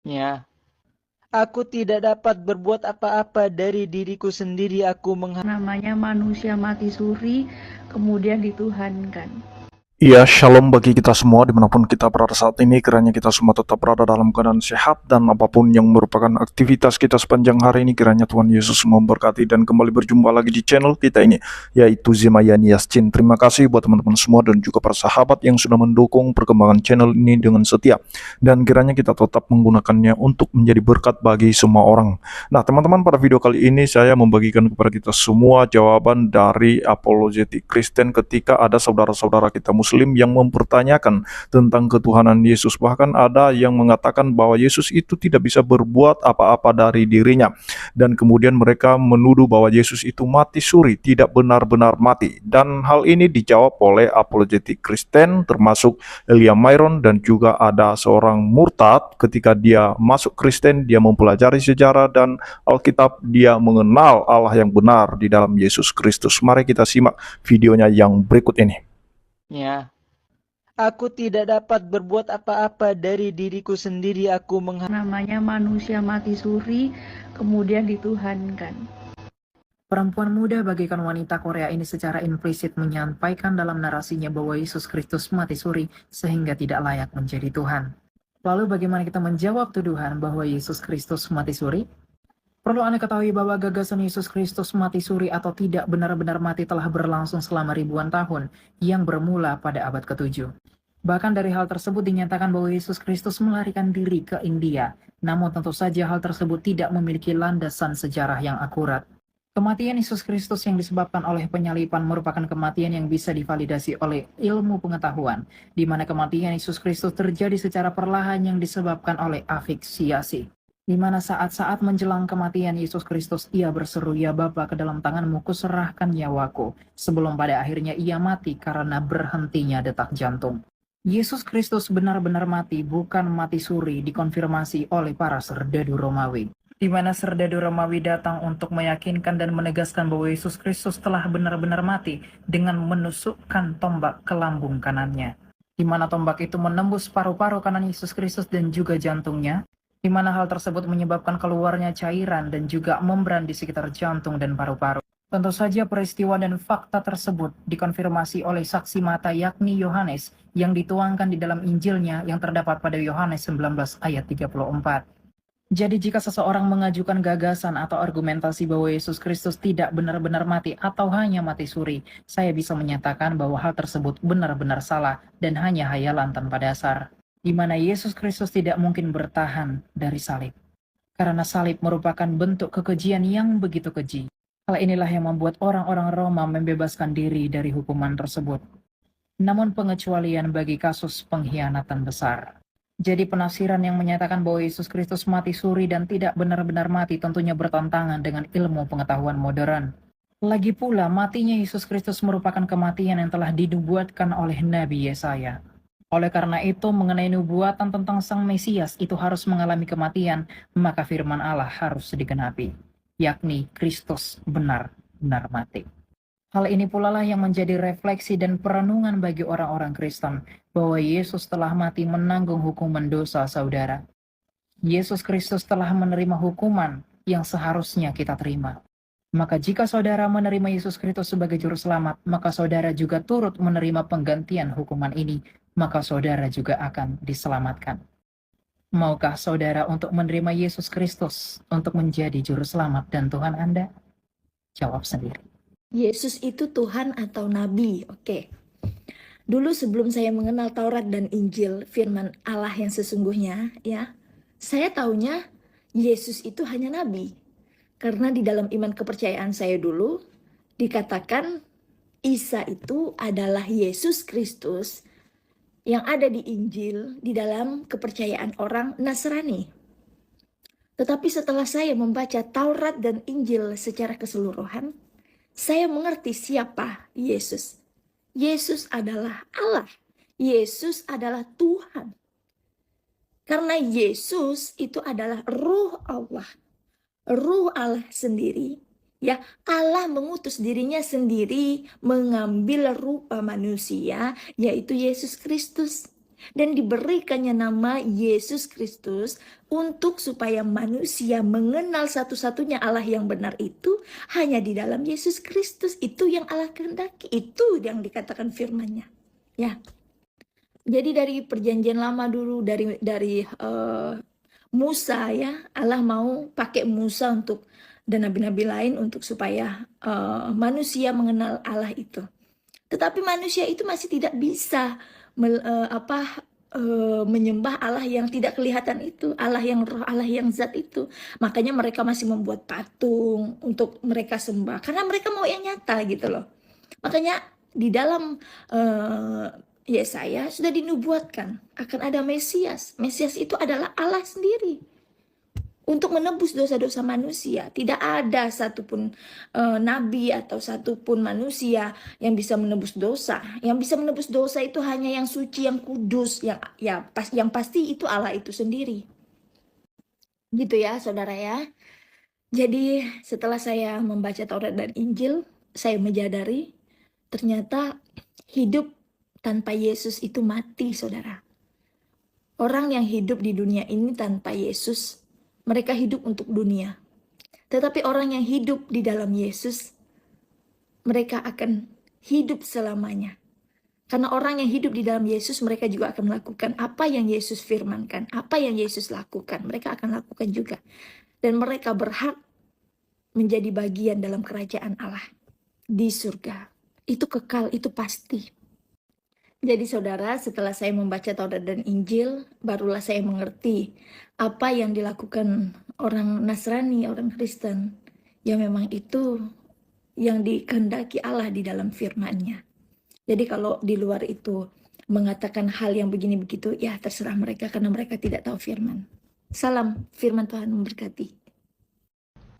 Ya, aku tidak dapat berbuat apa-apa dari diriku sendiri. Namanya manusia mati suri, kemudian dituhankan. Iya, shalom bagi kita semua dimanapun kita berada saat ini. Kiranya kita semua tetap berada dalam keadaan sehat dan apapun yang merupakan aktivitas kita sepanjang hari ini, kiranya Tuhan Yesus memberkati. Dan kembali berjumpa lagi di channel kita ini, yaitu Zemayani Yascin. Terima kasih buat teman-teman semua dan juga para sahabat yang sudah mendukung perkembangan channel ini dengan setia. Dan kiranya kita tetap menggunakannya untuk menjadi berkat bagi semua orang. Nah, teman-teman, pada video kali ini saya membagikan kepada kita semua jawaban dari apologetik Kristen ketika ada saudara-saudara kita Muslim yang mempertanyakan tentang ketuhanan Yesus. Bahkan ada yang mengatakan bahwa Yesus itu tidak bisa berbuat apa-apa dari dirinya. Dan kemudian mereka menuduh bahwa Yesus itu mati suri, tidak benar-benar mati. Dan hal ini dijawab oleh apologetik Kristen termasuk Elia Myron, dan juga ada seorang murtad ketika dia masuk Kristen, dia mempelajari sejarah dan Alkitab, dia mengenal Allah yang benar di dalam Yesus Kristus. Mari kita simak videonya yang berikut ini. ya. Aku tidak dapat berbuat apa-apa dari diriku sendiri. Namanya manusia mati suri, kemudian dituhankan. Perempuan muda bagaikan wanita Korea ini secara implisit menyampaikan dalam narasinya bahwa Yesus Kristus mati suri sehingga tidak layak menjadi Tuhan. Lalu bagaimana kita menjawab tuduhan bahwa Yesus Kristus mati suri? Perlu Anda ketahui bahwa gagasan Yesus Kristus mati suri atau tidak benar-benar mati telah berlangsung selama ribuan tahun yang bermula pada abad ke-7. Bahkan dari hal tersebut dinyatakan bahwa Yesus Kristus melarikan diri ke India. Namun tentu saja hal tersebut tidak memiliki landasan sejarah yang akurat. Kematian Yesus Kristus yang disebabkan oleh penyalipan merupakan kematian yang bisa divalidasi oleh ilmu pengetahuan, di mana kematian Yesus Kristus terjadi secara perlahan yang disebabkan oleh afiksiasi. Di mana saat-saat menjelang kematian Yesus Kristus, ia berseru, "Ya Bapa, ke dalam tanganmu kuserahkan nyawaku," sebelum pada akhirnya ia mati karena berhentinya detak jantung. Yesus Kristus benar-benar mati, bukan mati suri, dikonfirmasi oleh para serdadu Romawi. Di mana serdadu Romawi datang untuk meyakinkan dan menegaskan bahwa Yesus Kristus telah benar-benar mati dengan menusukkan tombak ke lambung kanannya. Di mana tombak itu menembus paru-paru kanan Yesus Kristus dan juga jantungnya, di mana hal tersebut menyebabkan keluarnya cairan dan juga membran di sekitar jantung dan paru-paru. Tentu saja peristiwa dan fakta tersebut dikonfirmasi oleh saksi mata yakni Yohanes yang dituangkan di dalam Injilnya yang terdapat pada Yohanes 19 ayat 34. Jadi jika seseorang mengajukan gagasan atau argumentasi bahwa Yesus Kristus tidak benar-benar mati atau hanya mati suri, saya bisa menyatakan bahwa hal tersebut benar-benar salah dan hanya hayalan tanpa dasar. Di mana Yesus Kristus tidak mungkin bertahan dari salib. Karena salib merupakan bentuk kekejian yang begitu keji. Hal inilah yang membuat orang-orang Roma membebaskan diri dari hukuman tersebut. Namun pengecualian bagi kasus pengkhianatan besar. Jadi penafsiran yang menyatakan bahwa Yesus Kristus mati suri dan tidak benar-benar mati tentunya bertentangan dengan ilmu pengetahuan modern. Lagi pula, matinya Yesus Kristus merupakan kematian yang telah dinubuatkan oleh Nabi Yesaya. Oleh karena itu, mengenai nubuatan tentang Sang Mesias itu harus mengalami kematian, maka firman Allah harus digenapi, yakni Kristus benar-benar mati. Hal ini pula lah yang menjadi refleksi dan perenungan bagi orang-orang Kristen, bahwa Yesus telah mati menanggung hukuman dosa saudara. Yesus Kristus telah menerima hukuman yang seharusnya kita terima. Maka jika saudara menerima Yesus Kristus sebagai juru selamat, maka saudara juga turut menerima penggantian hukuman ini, maka saudara juga akan diselamatkan. Maukah saudara untuk menerima Yesus Kristus untuk menjadi juru selamat dan Tuhan Anda? Jawab sendiri. Yesus itu Tuhan atau Nabi? Oke. Dulu sebelum saya mengenal Taurat dan Injil, firman Allah yang sesungguhnya, ya, saya taunya Yesus itu hanya Nabi. Karena di dalam iman kepercayaan saya dulu, dikatakan Isa itu adalah Yesus Kristus yang ada di Injil di dalam kepercayaan orang Nasrani. Tetapi setelah saya membaca Taurat dan Injil secara keseluruhan, saya mengerti siapa Yesus. Yesus adalah Allah. Yesus adalah Tuhan. Karena Yesus itu adalah Ruh Allah. Ruh Allah sendiri. Ya, Allah mengutus dirinya sendiri mengambil rupa manusia, yaitu Yesus Kristus. dan diberikannya nama Yesus Kristus untuk supaya manusia mengenal satu-satunya Allah yang benar itu hanya di dalam Yesus Kristus. Itu yang Allah kehendaki, itu yang dikatakan firman-Nya. Ya. Jadi dari perjanjian lama dulu, dari Musa ya, Allah mau pakai Musa dan nabi-nabi lain untuk supaya manusia mengenal Allah itu. Tetapi manusia itu masih tidak bisa menyembah Allah yang tidak kelihatan itu, Allah yang roh, Allah yang zat itu. Makanya mereka masih membuat patung untuk mereka sembah, karena mereka mau yang nyata gitu loh. Makanya di dalam Yesaya sudah dinubuatkan akan ada Mesias. Mesias itu adalah Allah sendiri untuk menebus dosa-dosa manusia. Tidak ada satupun nabi atau satupun manusia yang bisa menebus dosa. Yang bisa menebus dosa itu hanya yang suci, yang kudus, yang pasti itu Allah itu sendiri. Gitu ya, saudara ya. Jadi setelah saya membaca Taurat dan Injil, saya menyadari ternyata hidup tanpa Yesus itu mati, saudara. Orang yang hidup di dunia ini tanpa Yesus, mereka hidup untuk dunia. Tetapi orang yang hidup di dalam Yesus, mereka akan hidup selamanya. Karena orang yang hidup di dalam Yesus, mereka juga akan melakukan apa yang Yesus firmankan, apa yang Yesus lakukan, mereka akan lakukan juga. Dan mereka berhak menjadi bagian dalam kerajaan Allah di surga. Itu kekal, itu pasti. Jadi saudara, setelah saya membaca Taurat dan Injil, barulah saya mengerti apa yang dilakukan orang Nasrani, orang Kristen. Ya memang itu yang dikehendaki Allah di dalam firman-Nya. Jadi kalau di luar itu mengatakan hal yang begini begitu, ya terserah mereka karena mereka tidak tahu firman. Salam, firman Tuhan memberkati.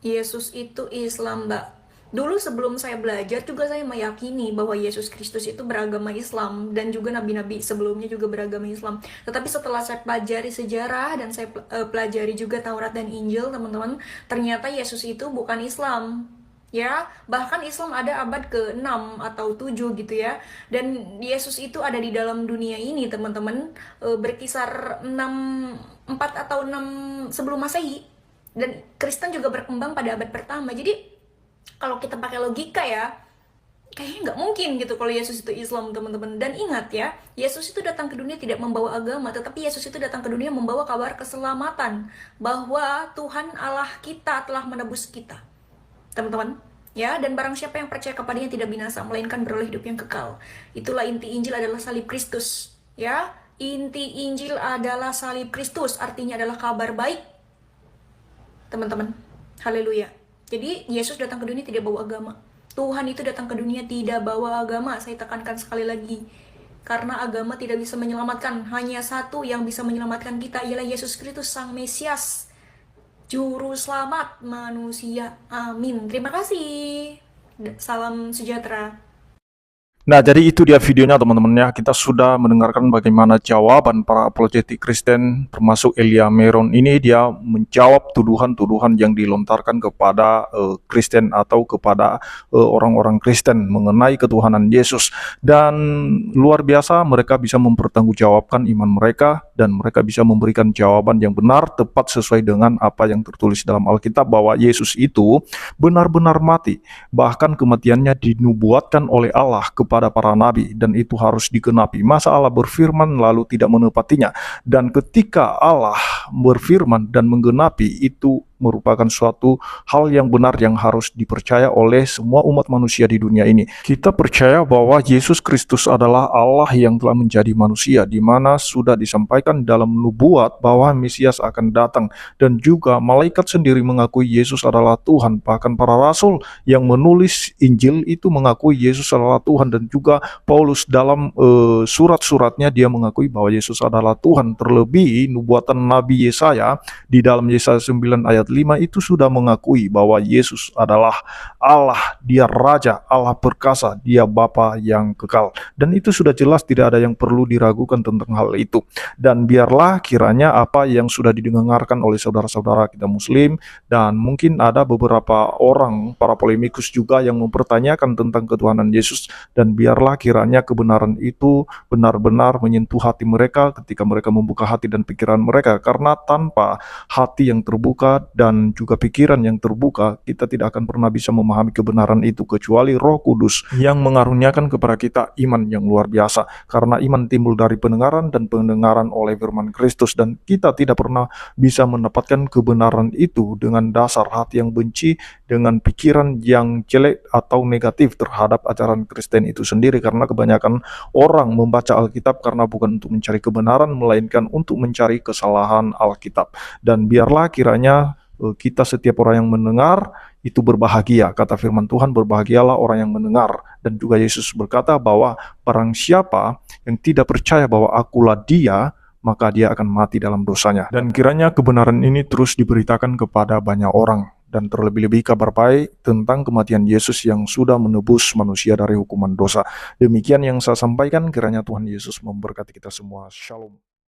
Yesus itu Islam, Mbak. Dulu sebelum saya belajar juga saya meyakini bahwa Yesus Kristus itu beragama Islam dan juga nabi-nabi sebelumnya juga beragama Islam. Tetapi setelah saya pelajari sejarah dan saya pelajari juga Taurat dan Injil, teman-teman, ternyata Yesus itu bukan Islam. Ya, bahkan Islam ada abad ke-6 atau 7 gitu ya. Dan Yesus itu ada di dalam dunia ini, teman-teman, berkisar 4 atau 6 sebelum Masehi. Dan Kristen juga berkembang pada abad pertama. Jadi kalau kita pakai logika ya, kayaknya nggak mungkin gitu kalau Yesus itu Islam, teman-teman. Dan ingat ya, Yesus itu datang ke dunia tidak membawa agama, tetapi Yesus itu datang ke dunia membawa kabar keselamatan, bahwa Tuhan Allah kita telah menebus kita, teman-teman. Ya, dan barang siapa yang percaya kepadanya tidak binasa, melainkan beroleh hidup yang kekal. Itulah inti Injil adalah salib Kristus. Ya, inti Injil adalah salib Kristus, artinya adalah kabar baik, teman-teman. Haleluya. Jadi Yesus datang ke dunia tidak bawa agama. Tuhan itu datang ke dunia tidak bawa agama. Saya tekankan sekali lagi. Karena agama tidak bisa menyelamatkan. Hanya satu yang bisa menyelamatkan kita, ialah Yesus Kristus, Sang Mesias, Juru Selamat manusia. Amin. Terima kasih. Salam sejahtera. Nah, jadi itu dia videonya teman-teman ya. Kita sudah mendengarkan bagaimana jawaban para apologetik Kristen termasuk Elia Meron ini. Dia menjawab tuduhan-tuduhan yang dilontarkan kepada Kristen atau kepada orang-orang Kristen mengenai ketuhanan Yesus. Dan luar biasa mereka bisa mempertanggungjawabkan iman mereka dan mereka bisa memberikan jawaban yang benar, tepat sesuai dengan apa yang tertulis dalam Alkitab, bahwa Yesus itu benar-benar mati. Bahkan kematiannya dinubuatkan oleh Allah kepada para nabi dan itu harus digenapi. Masa Allah berfirman lalu tidak menepatinya? Dan ketika Allah berfirman dan menggenapi, itu merupakan suatu hal yang benar yang harus dipercaya oleh semua umat manusia di dunia ini. Kita percaya bahwa Yesus Kristus adalah Allah yang telah menjadi manusia, di mana sudah disampaikan dalam nubuat bahwa Mesias akan datang, dan juga malaikat sendiri mengakui Yesus adalah Tuhan. Bahkan para rasul yang menulis Injil itu mengakui Yesus adalah Tuhan, dan juga Paulus dalam surat-suratnya dia mengakui bahwa Yesus adalah Tuhan. Terlebih nubuatan Nabi Yesaya di dalam Yesaya 9 ayat ayat 5 itu sudah mengakui bahwa Yesus adalah Allah, Dia Raja, Allah perkasa, Dia Bapa yang kekal. Dan itu sudah jelas, tidak ada yang perlu diragukan tentang hal itu. Dan biarlah kiranya apa yang sudah didengarkan oleh saudara-saudara kita Muslim, dan mungkin ada beberapa orang, para polemikus juga yang mempertanyakan tentang ketuhanan Yesus, dan biarlah kiranya kebenaran itu benar-benar menyentuh hati mereka ketika mereka membuka hati dan pikiran mereka, karena tanpa hati yang terbuka dan juga pikiran yang terbuka, kita tidak akan pernah bisa memahami kebenaran itu, kecuali Roh Kudus yang mengaruniakan kepada kita iman yang luar biasa. Karena iman timbul dari pendengaran, dan pendengaran oleh firman Kristus, dan kita tidak pernah bisa mendapatkan kebenaran itu dengan dasar hati yang benci, dengan pikiran yang jelek atau negatif terhadap ajaran Kristen itu sendiri. Karena kebanyakan orang membaca Alkitab karena bukan untuk mencari kebenaran, melainkan untuk mencari kesalahan Alkitab. Dan biarlah kiranya kita, setiap orang yang mendengar itu berbahagia. Kata firman Tuhan, berbahagialah orang yang mendengar. Dan juga Yesus berkata bahwa barang siapa yang tidak percaya bahwa akulah Dia, maka dia akan mati dalam dosanya. Dan kiranya kebenaran ini terus diberitakan kepada banyak orang, dan terlebih-lebih kabar baik tentang kematian Yesus yang sudah menebus manusia dari hukuman dosa. Demikian yang saya sampaikan, kiranya Tuhan Yesus memberkati kita semua. Shalom.